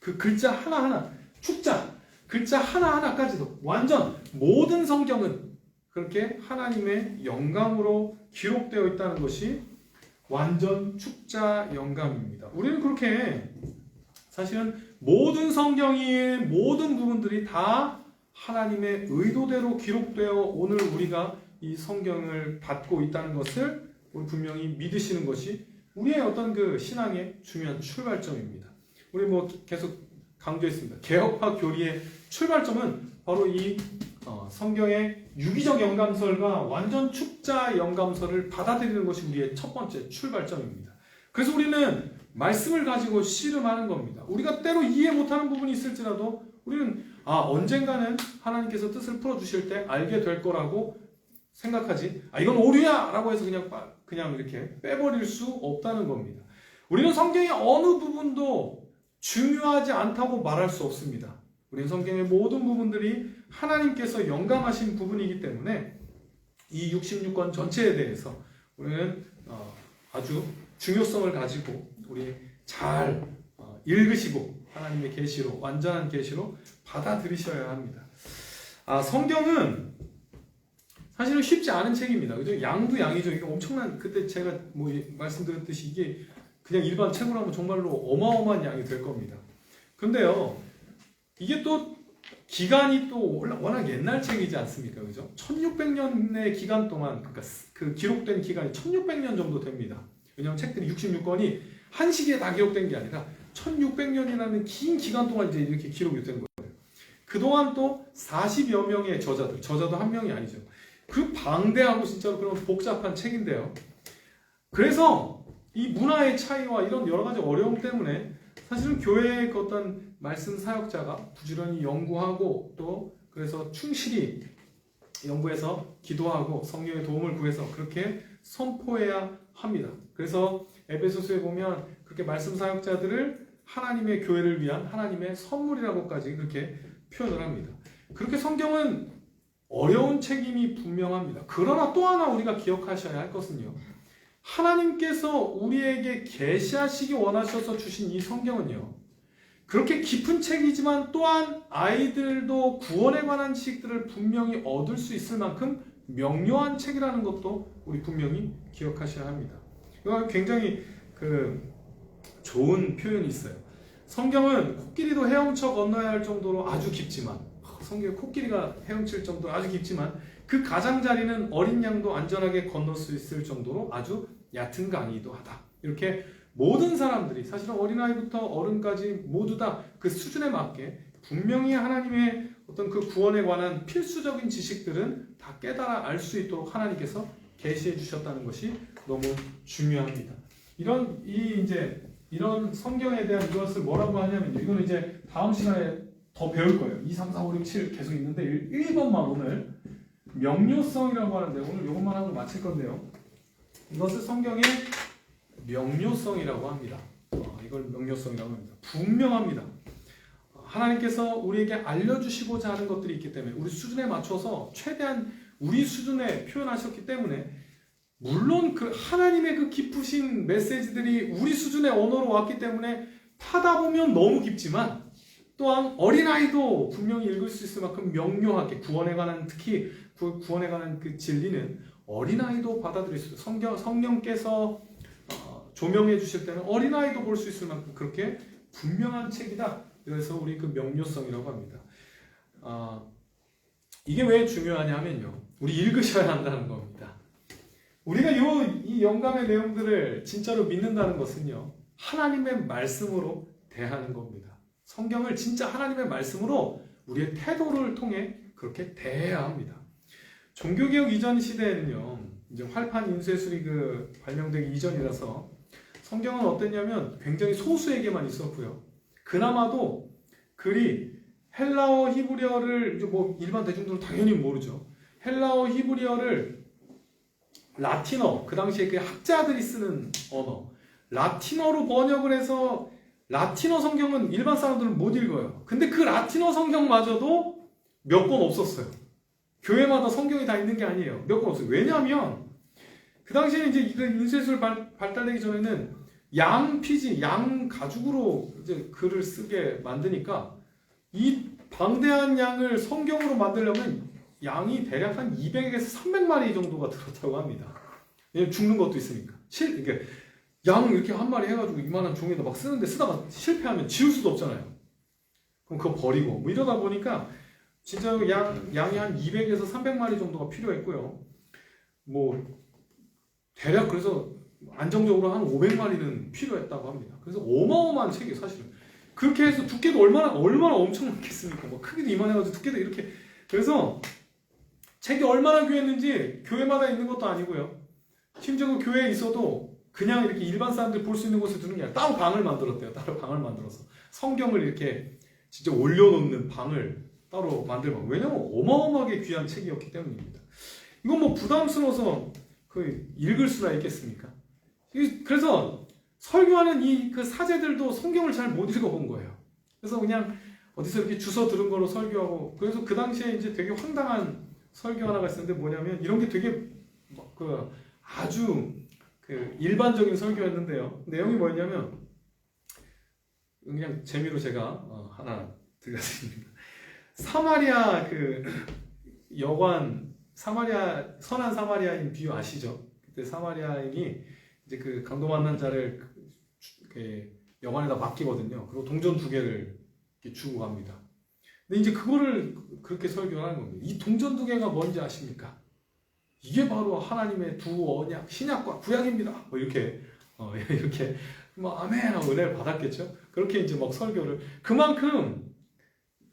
그 글자 하나하나, 축자, 글자 하나하나까지도 완전 모든 성경은 그렇게 하나님의 영감으로 기록되어 있다는 것이 완전 축자 영감입니다. 우리는 그렇게 사실은 모든 성경의 모든 부분들이 다 하나님의 의도대로 기록되어 오늘 우리가 이 성경을 받고 있다는 것을 우리 분명히 믿으시는 것이 우리의 어떤 그 신앙의 중요한 출발점입니다. 우리 뭐 계속 강조했습니다. 개혁파 교리의 출발점은 바로 이 성경의 유기적 영감설과 완전 축자 영감설을 받아들이는 것이 우리의 첫 번째 출발점입니다. 그래서 우리는 말씀을 가지고 씨름하는 겁니다. 우리가 때로 이해 못하는 부분이 있을지라도 우리는 언젠가는 하나님께서 뜻을 풀어주실 때 알게 될 거라고 생각하지 이건 오류야! 라고 해서 그냥 이렇게 빼버릴 수 없다는 겁니다. 우리는 성경의 어느 부분도 중요하지 않다고 말할 수 없습니다. 우리는 성경의 모든 부분들이 하나님께서 영감하신 부분이기 때문에 이 66권 전체에 대해서 우리는 아주 중요성을 가지고 우리 잘 읽으시고 하나님의 계시로 완전한 계시로 받아들이셔야 합니다. 성경은 사실은 쉽지 않은 책입니다. 그죠? 양도 양이죠. 이게 엄청난 그때 제가 뭐 말씀드렸듯이 이게 그냥 일반 책으로 하면 정말로 어마어마한 양이 될 겁니다. 근데요, 이게 또 기간이 또 워낙 옛날 책이지 않습니까? 그죠? 1600년의 기간 동안, 그러니까 그 기록된 기간이 1600년 정도 됩니다. 왜냐하면 책들이 66권이 한 시기에 다 기록된 게 아니라 1600년이라는 긴 기간 동안 이제 이렇게 기록이 된 거예요. 그동안 또 40여 명의 저자도 한 명이 아니죠. 그 방대하고 진짜로 그런 복잡한 책인데요. 그래서 이 문화의 차이와 이런 여러 가지 어려움 때문에 사실은 교회의 어떤 말씀 사역자가 부지런히 연구하고 또 그래서 충실히 연구해서 기도하고 성령의 도움을 구해서 그렇게 선포해야 합니다. 그래서 에베소서에 보면 그렇게 말씀 사역자들을 하나님의 교회를 위한 하나님의 선물이라고까지 그렇게 표현을 합니다. 그렇게 성경은 어려운 책임이 분명합니다. 그러나 또 하나 우리가 기억하셔야 할 것은요. 하나님께서 우리에게 계시하시기 원하셔서 주신 이 성경은요. 그렇게 깊은 책이지만 또한 아이들도 구원에 관한 지식들을 분명히 얻을 수 있을 만큼 명료한 책이라는 것도 우리 분명히 기억하셔야 합니다. 이거 굉장히 좋은 표현이 있어요. 성경은 코끼리도 헤엄쳐 건너야 할 정도로 아주 깊지만 성경에 코끼리가 헤엄칠 정도로 아주 깊지만 그 가장자리는 어린 양도 안전하게 건널 수 있을 정도로 아주 얕은 강이기도 하다. 이렇게 모든 사람들이 사실은 어린아이부터 어른까지 모두 다 그 수준에 맞게 분명히 하나님의 어떤 그 구원에 관한 필수적인 지식들은 다 깨달아 알 수 있도록 하나님께서 계시해 주셨다는 것이 너무 중요합니다. 이런 성경에 대한 이것을 뭐라고 하냐면 이거는 이제 다음 시간에 더 배울 거예요. 2, 3, 4, 5, 6, 7 계속 있는데 1번만 오늘 명료성이라고 하는데 오늘 이것만 하고 마칠 건데요. 이것을 성경의 명료성이라고 합니다. 이걸 명료성이라고 합니다. 분명합니다. 하나님께서 우리에게 알려주시고자 하는 것들이 있기 때문에 우리 수준에 맞춰서 최대한 우리 수준에 표현하셨기 때문에 물론 그 하나님의 그 깊으신 메시지들이 우리 수준의 언어로 왔기 때문에 타다 보면 너무 깊지만 또한 어린아이도 분명히 읽을 수 있을 만큼 명료하게 구원에 관한 특히 구원에 관한 그 진리는 어린아이도 받아들일 수 있어요. 성령께서 조명해 주실 때는 어린아이도 볼 수 있을 만큼 그렇게 분명한 책이다. 그래서 우리 그 명료성이라고 합니다. 이게 왜 중요하냐 하면요. 우리 읽으셔야 한다는 겁니다. 우리가 이 영감의 내용들을 진짜로 믿는다는 것은요. 하나님의 말씀으로 대하는 겁니다. 성경을 진짜 하나님의 말씀으로 우리의 태도를 통해 그렇게 대해야 합니다. 종교개혁 이전 시대에는요. 이제 활판 인쇄술이 발명되기 이전이라서 성경은 어땠냐면 굉장히 소수에게만 있었고요. 그나마도 글이 헬라어 히브리어를 뭐 일반 대중들은 당연히 모르죠. 헬라어 히브리어를 라틴어, 그 당시에 그 학자들이 쓰는 언어 라틴어로 번역을 해서 라틴어 성경은 일반 사람들은 못 읽어요. 근데 그 라틴어 성경마저도 몇 권 없었어요. 교회마다 성경이 다 있는 게 아니에요. 몇 권 없어요. 왜냐하면 그 당시에 이제 인쇄술 발달되기 전에는 양 피지, 양 가죽으로 이제 글을 쓰게 만드니까 이 방대한 양을 성경으로 만들려면 양이 대략 한 200에서 300마리 정도가 들었다고 합니다. 왜냐면 죽는 것도 있으니까. 이게 양 이렇게 한 마리 해가지고 이만한 종이에다 막 쓰는데 쓰다가 실패하면 지울 수도 없잖아요. 그럼 그거 버리고 뭐 이러다 보니까 진짜 양이 한 200에서 300마리 정도가 필요했고요. 뭐 대략 그래서 안정적으로 한 500마리는 필요했다고 합니다. 그래서 어마어마한 책이 사실은 그렇게 해서 두께도 얼마나 엄청났겠습니까? 뭐 크기도 이만해가지고 두께도 이렇게 그래서 책이 얼마나 귀했는지 교회마다 있는 것도 아니고요. 심지어 그 교회에 있어도 그냥 이렇게 일반 사람들이 볼 수 있는 곳에 두는 게 아니라 따로 방을 만들었대요. 따로 방을 만들어서 성경을 이렇게 진짜 올려놓는 방을 따로 만들고 왜냐면 어마어마하게 귀한 책이었기 때문입니다. 이건 뭐 부담스러워서 그 읽을 수나 있겠습니까? 그래서 설교하는 이 그 사제들도 성경을 잘 못 읽어본 거예요. 그래서 그냥 어디서 이렇게 주워 들은 거로 설교하고 그래서 그 당시에 이제 되게 황당한 설교 하나가 있었는데 뭐냐면 이런 게 되게 그 아주 그 일반적인 설교였는데요. 내용이 뭐였냐면 그냥 재미로 제가 하나 들려드립니다. 사마리아 그 여관 선한 사마리아인 비유 아시죠? 그때 사마리아인이 이제 그 강도 만난 자를 그 여관에다 맡기거든요. 그리고 동전 2개를 이렇게 주고 갑니다. 근데 이제 그거를 그렇게 설교하는 겁니다. 이 동전 2개가 뭔지 아십니까? 이게 바로 하나님의 두 언약, 신약과 구약입니다. 뭐 이렇게 이렇게 뭐 아멘 하고 은혜를 받았겠죠. 그렇게 이제 막 설교를 그만큼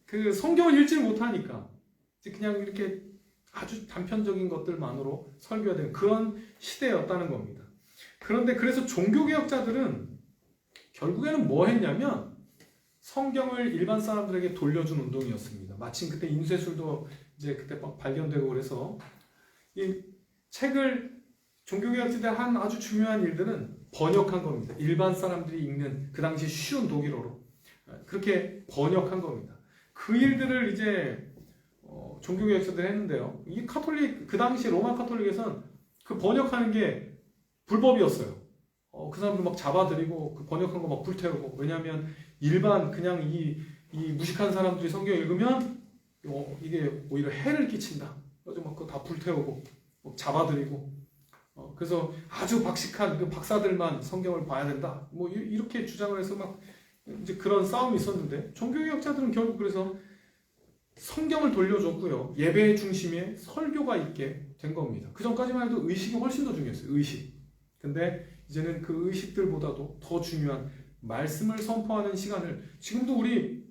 그 성경을 읽지를 못하니까 그냥 이렇게 아주 단편적인 것들만으로 설교해야 되는 그런 시대였다는 겁니다. 그런데 그래서 종교개혁자들은 결국에는 뭐 했냐면 성경을 일반 사람들에게 돌려준 운동이었습니다. 마침 그때 인쇄술도 이제 그때 막 발견되고 그래서 이 책을 종교개혁자들이 한 아주 중요한 일들은 번역한 겁니다. 일반 사람들이 읽는 그 당시 쉬운 독일어로 그렇게 번역한 겁니다. 그 일들을 이제 종교개혁자들이 했는데요. 이 카톨릭 그 당시 로마 카톨릭에서는 그 번역하는 게 불법이었어요. 그 사람들 막 잡아들이고 그 번역한 거 막 불태우고 왜냐하면 일반 그냥 이 무식한 사람들이 성경 읽으면 이게 오히려 해를 끼친다. 그래서 막 그거 다 불태우고 잡아들이고 그래서 아주 박식한 그 박사들만 성경을 봐야 된다. 뭐 이렇게 주장을 해서 막 이제 그런 싸움이 있었는데 종교개혁자들은 결국 그래서 성경을 돌려줬고요. 예배의 중심에 설교가 있게 된 겁니다. 그 전까지만 해도 의식이 훨씬 더 중요했어요. 의식. 근데 이제는 그 의식들보다도 더 중요한 말씀을 선포하는 시간을 지금도 우리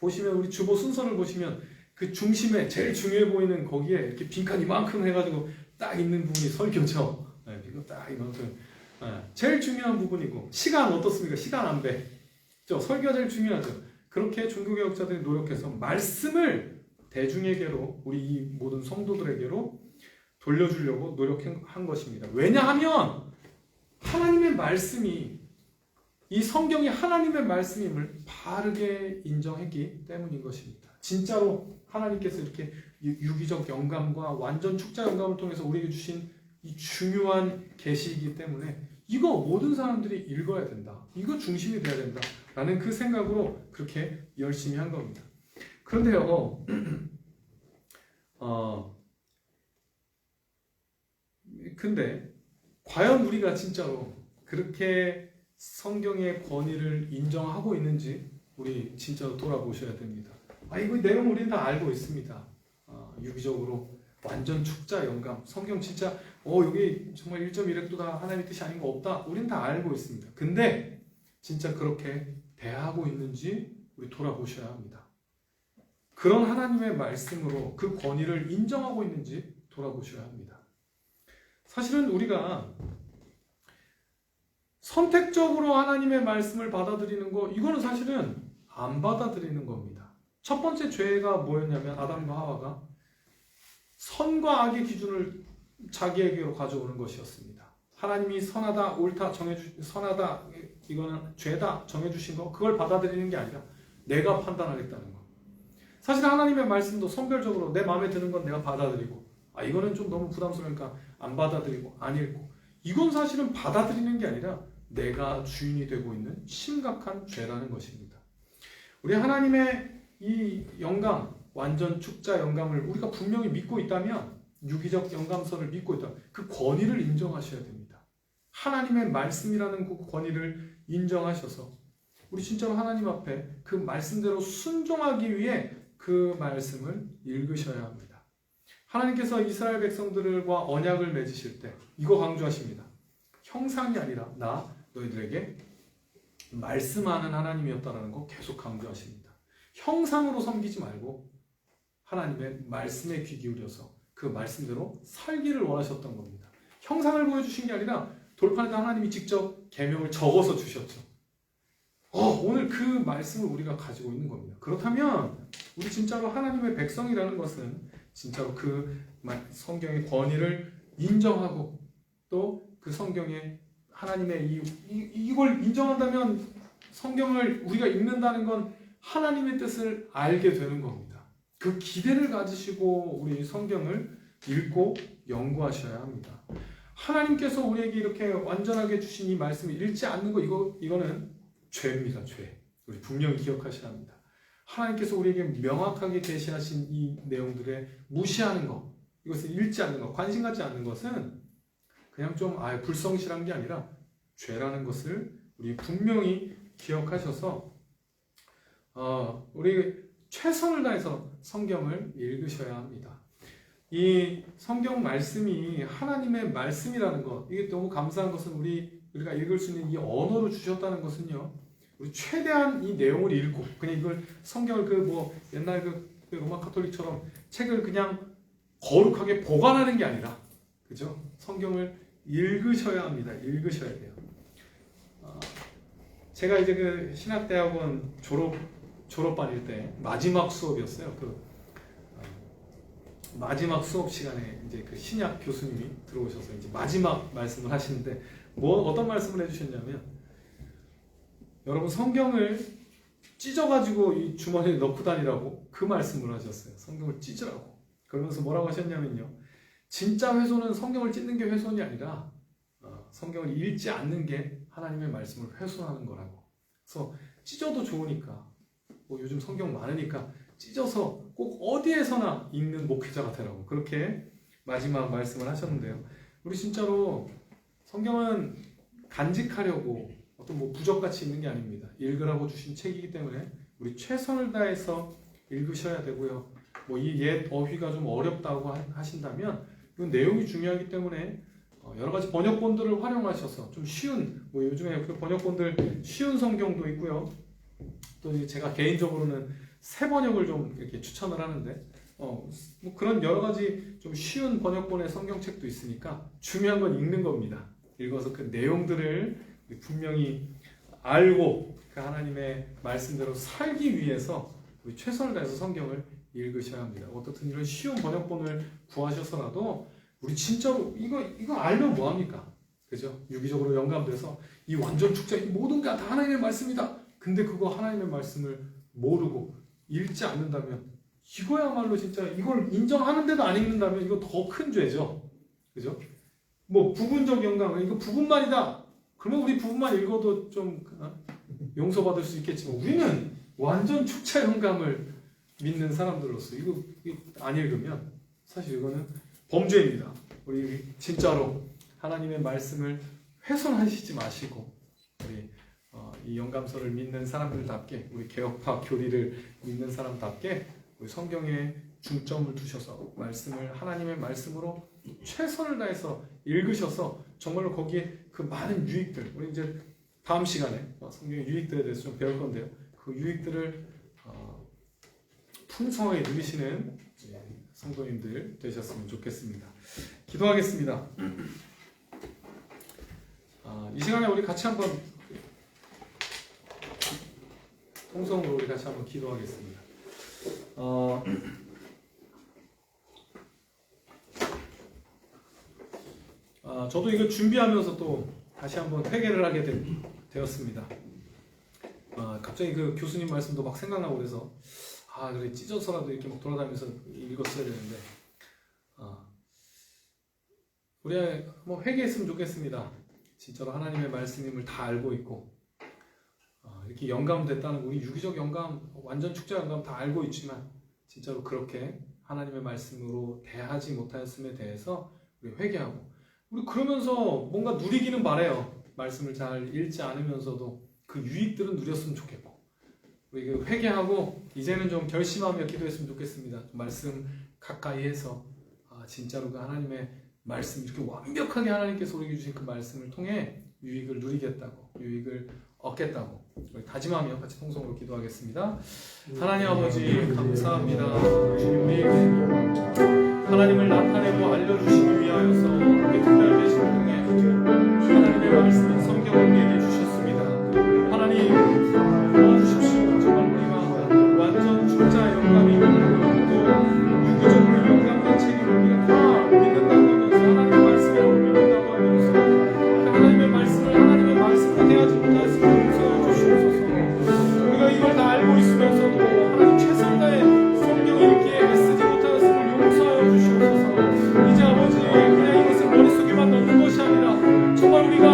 보시면 우리 주보 순서를 보시면 그 중심에 제일 중요해 보이는 거기에 이렇게 빈칸 이만큼 해가지고 딱 있는 부분이 설교죠. 이거 딱 이만큼 제일 중요한 부분이고 시간 어떻습니까? 시간 안 배. 설교가 제일 중요하죠. 그렇게 종교개혁자들이 노력해서 말씀을 대중에게로 우리 이 모든 성도들에게로 돌려주려고 노력한 것입니다. 왜냐하면 하나님의 말씀이 이 성경이 하나님의 말씀임을 바르게 인정했기 때문인 것입니다. 진짜로 하나님께서 이렇게 유기적 영감과 완전 축자 영감을 통해서 우리에게 주신 이 중요한 계시이기 때문에 이거 모든 사람들이 읽어야 된다. 이거 중심이 돼야 된다. 라는 그 생각으로 그렇게 열심히 한 겁니다. 그런데요, 근데 과연 우리가 진짜로 그렇게 성경의 권위를 인정하고 있는지 우리 진짜로 돌아보셔야 됩니다. 이거 내용 우리는 다 알고 있습니다. 유기적으로 완전 축자 영감, 성경 진짜 여기 정말 1.1획도다 하나님의 뜻이 아닌 거 없다. 우리는 다 알고 있습니다. 근데 진짜 그렇게 대하고 있는지 우리 돌아보셔야 합니다. 그런 하나님의 말씀으로 그 권위를 인정하고 있는지 돌아보셔야 합니다. 사실은 우리가 선택적으로 하나님의 말씀을 받아들이는 거 이거는 사실은 안 받아들이는 겁니다. 첫 번째 죄가 뭐였냐면 아담과 하와가 선과 악의 기준을 자기에게로 가져오는 것이었습니다. 하나님이 선하다, 옳다, 선하다, 이거는 죄다 정해주신 거 그걸 받아들이는 게 아니라 내가 판단하겠다는 거. 사실 하나님의 말씀도 선별적으로 내 마음에 드는 건 내가 받아들이고 이거는 좀 너무 부담스러우니까 안 받아들이고 안 읽고 이건 사실은 받아들이는 게 아니라 내가 주인이 되고 있는 심각한 죄라는 것입니다. 우리 하나님의 이 영감, 완전 축자 영감을 우리가 분명히 믿고 있다면, 유기적 영감서를 믿고 있다면 그 권위를 인정하셔야 됩니다. 하나님의 말씀이라는 그 권위를 인정하셔서 우리 진짜로 하나님 앞에 그 말씀대로 순종하기 위해 그 말씀을 읽으셔야 합니다. 하나님께서 이스라엘 백성들과 언약을 맺으실 때 이거 강조하십니다. 형상이 아니라 나 너희들에게 말씀하는 하나님이었다라는 거 계속 강조하십니다. 형상으로 섬기지 말고 하나님의 말씀에 귀 기울여서 그 말씀대로 살기를 원하셨던 겁니다. 형상을 보여주신 게 아니라 돌판에다 하나님이 직접 계명을 적어서 주셨죠. 오늘 그 말씀을 우리가 가지고 있는 겁니다. 그렇다면 우리 진짜로 하나님의 백성이라는 것은 진짜로 그 성경의 권위를 인정하고 또 그 성경의 하나님의 이걸 인정한다면 성경을 우리가 읽는다는 건 하나님의 뜻을 알게 되는 겁니다. 그 기대를 가지시고 우리 성경을 읽고 연구하셔야 합니다. 하나님께서 우리에게 이렇게 완전하게 주신 이 말씀을 읽지 않는 거 이거는 죄입니다. 죄. 우리 분명히 기억하셔야 합니다. 하나님께서 우리에게 명확하게 계시하신 이 내용들에 무시하는 것, 이것을 읽지 않는 것, 관심 갖지 않는 것은 그냥 좀 불성실한 게 아니라 죄라는 것을 우리 분명히 기억하셔서 우리 최선을 다해서 성경을 읽으셔야 합니다. 이 성경 말씀이 하나님의 말씀이라는 것, 이게 너무 감사한 것은 우리가 읽을 수 있는 이 언어를 주셨다는 것은요, 우리 최대한 이 내용을 읽고 그냥 이걸 성경을 옛날 그 로마 카톨릭처럼 책을 그냥 거룩하게 보관하는 게 아니라, 그죠? 성경을 읽으셔야 합니다. 읽으셔야 돼요. 제가 이제 그 신학대학원 졸업반일 때 마지막 수업이었어요. 마지막 수업 시간에 이제 그 신약 교수님이 들어오셔서 이제 마지막 말씀을 하시는데 어떤 말씀을 해주셨냐면, 여러분 성경을 찢어가지고 이 주머니에 넣고 다니라고 그 말씀을 하셨어요. 성경을 찢으라고. 그러면서 뭐라고 하셨냐면요, 진짜 훼손은 성경을 찢는 게 훼손이 아니라 성경을 읽지 않는 게 하나님의 말씀을 훼손하는 거라고. 그래서 찢어도 좋으니까, 요즘 성경 많으니까 찢어서 꼭 어디에서나 읽는 목회자가 되라고 그렇게 마지막 말씀을 하셨는데요. 우리 진짜로 성경은 간직하려고 어떤 부적같이 읽는 게 아닙니다. 읽으라고 주신 책이기 때문에 우리 최선을 다해서 읽으셔야 되고요. 이 옛 어휘가 좀 어렵다고 하신다면 이건 내용이 중요하기 때문에 여러 가지 번역본들을 활용하셔서 좀 쉬운, 요즘에 그 번역본들 쉬운 성경도 있고요. 또 제가 개인적으로는 새 번역을 좀 이렇게 추천을 하는데, 그런 여러 가지 좀 쉬운 번역본의 성경책도 있으니까 중요한 건 읽는 겁니다. 읽어서 그 내용들을 분명히 알고 그 하나님의 말씀대로 살기 위해서 우리 최선을 다해서 성경을 읽으셔야 합니다. 어떻든 이런 쉬운 번역본을 구하셔서라도 우리 진짜로 이거 알면 뭐합니까? 그죠? 유기적으로 영감돼서 이 완전 축자, 이 모든 게 다 하나님의 말씀이다. 근데 그거 하나님의 말씀을 모르고 읽지 않는다면 이거야말로 진짜 이걸 인정하는데도 안 읽는다면 이거 더 큰 죄죠. 그죠? 부분적 영감, 이거 부분만이다. 그러면 우리 부분만 읽어도 좀 용서받을 수 있겠지만 우리는 완전 축자 영감을 믿는 사람들로서 이거 안 읽으면 사실 이거는 범죄입니다. 우리 진짜로 하나님의 말씀을 훼손하시지 마시고 우리 이 영감서를 믿는 사람들답게, 우리 개혁파 교리를 믿는 사람답게 우리 성경에 중점을 두셔서 말씀을 하나님의 말씀으로 최선을 다해서 읽으셔서 정말로 거기에 그 많은 유익들, 우리 이제 다음 시간에 성경의 유익들에 대해서 좀 배울 건데요. 그 유익들을 풍성하게 누리시는 성도님들 되셨으면 좋겠습니다. 기도하겠습니다. 이 시간에 우리 같이 한번 통성으로 우리 같이 한번 기도하겠습니다. 저도 이거 준비하면서 또 다시 한번 회개를 하게 되었습니다. 갑자기 그 교수님 말씀도 막 생각나고 그래서 그래 찢어서라도 이렇게 막 돌아다니면서 읽었어야 되는데 우리 회개했으면 좋겠습니다. 진짜로 하나님의 말씀임을 다 알고 있고 이렇게 영감됐다는 우리 유기적 영감, 완전 축자 영감 다 알고 있지만 진짜로 그렇게 하나님의 말씀으로 대하지 못하였음에 대해서 우리 회개하고 우리 그러면서 뭔가 누리기는 바래요. 말씀을 잘 읽지 않으면서도 그 유익들은 누렸으면 좋겠고 우리 그 회개하고 이제는 좀 결심하며 기도했으면 좋겠습니다. 좀 말씀 가까이 해서 진짜로 그 하나님의 말씀 이렇게 완벽하게 하나님께서 우리에게 주신 그 말씀을 통해 유익을 누리겠다고 유익을 얻겠다고 우리 다짐하며 같이 통성으로 기도하겠습니다. 하나님 아버지 감사합니다. 주님 우리에게 하나님을 나타내고 알려주시기 위하여서 우리 특별 계시를 통해 하나님의 말씀 성경을 우리에게 주셨습니다. 하나님 도와주십시오. 정말 우리가 완전 축자 영감이고 또 유기적으로 영감된 책임을 우리가 다 믿는다고 하면서 하나님의 말씀이라고 믿는다고 하면서 하나님의 말씀으로 대하지 못하였으면 용서해 주시옵소서. 우리가 이걸 다 알고 있으면서도 하나님 최선을 다해 성경 읽기에 애쓰지 못하였음을 용서하여 주시옵소서. 이제 아버지 그냥 이것을 머릿속에만 넣는 것이 아니라 정말 우리가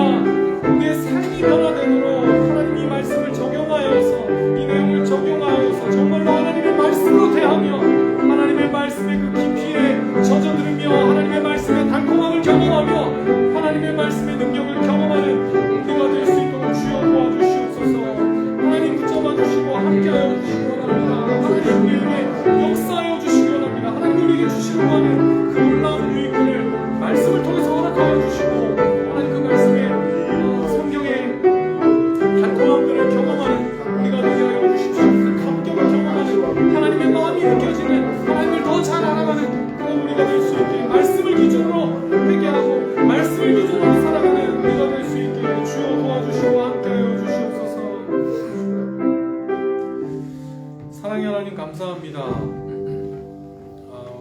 우리의 삶이 변화되도록 하나님이 말씀을 적용하여서 이 내용을 적용하여서 정말로 하나님의 말씀으로 대하며 하나님의 말씀의 그 깊이에 젖어들으며 하나님의 말씀의 달콤함을 경험하며 하나님의 말씀의 능력을 경험하는 우리가 될 수 있도록 주여 도와주시옵소서. 하나님 붙잡아 주시고 함께하여 주시기 원합니다. 하나님 우리에게 역사하여 주시기 원합니다. 하나님 우리에게 주시려고 하는 그 놀라운 유익을 말씀을 통해서 허락하여 주시고 하나님 그 말씀의 성경의 달콤함들을 경험하는 우리가 되게 하여 주십시오. 그 감격을 경험하는 하나님의 마음이 느껴지는 하나님을 더 잘 알아가는 그런 우리가 될 수 있게 말씀을 기준으로 회개하고 말씀을 기준으로 살아가는 우리가 될 수 있게 주여 도와주시고 함께하여 주시옵소서. 사랑의 하나님 감사합니다.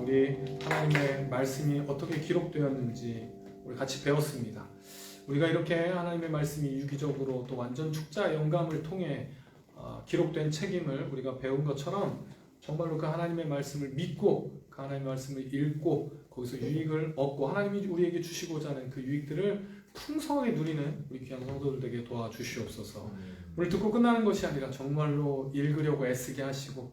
우리 하나님의 말씀이 어떻게 기록되었는지 우리 같이 배웠습니다. 우리가 이렇게 하나님의 말씀이 유기적으로 또 완전 축자 영감을 통해 기록된 책임을 우리가 배운 것처럼 정말로 그 하나님의 말씀을 믿고 그 하나님의 말씀을 읽고 거기서 유익을 얻고 하나님이 우리에게 주시고자 하는 그 유익들을 풍성하게 누리는 우리 귀한 성도들 되게 도와주시옵소서. 오늘 듣고 끝나는 것이 아니라 정말로 읽으려고 애쓰게 하시고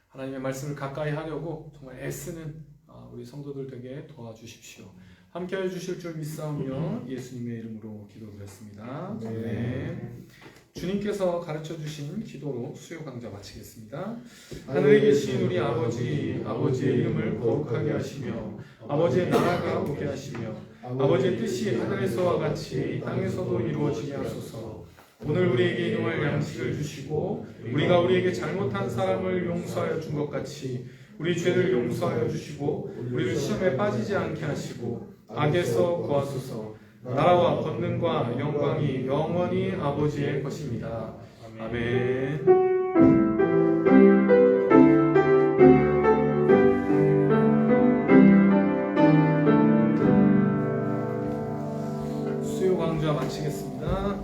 하나님의 말씀을 가까이 하려고 정말 애쓰는 우리 성도들 되게 도와주십시오. 함께해 주실 줄 믿사오며 예수님의 이름으로 기도드렸습니다. 아멘. 주님께서 가르쳐 주신 기도로 수요 강좌 마치겠습니다. 하늘에 계신 우리 아버지, 아버지의 이름을 거룩하게 하시며 아버지의 나라가 오게 하시며 아버지의 뜻이 하늘에서와 같이 땅에서도 이루어지게 하소서. 오늘 우리에게 일용할 양식을 주시고 우리가 우리에게 잘못한 사람을 용서하여 준 것 같이 우리 죄를 용서하여 주시고 우리를 시험에 빠지지 않게 하시고 악에서 구하소서. 나라와 권능과 영광이 영원히 아버지의 것입니다. 아멘. 수요 강좌 마치겠습니다.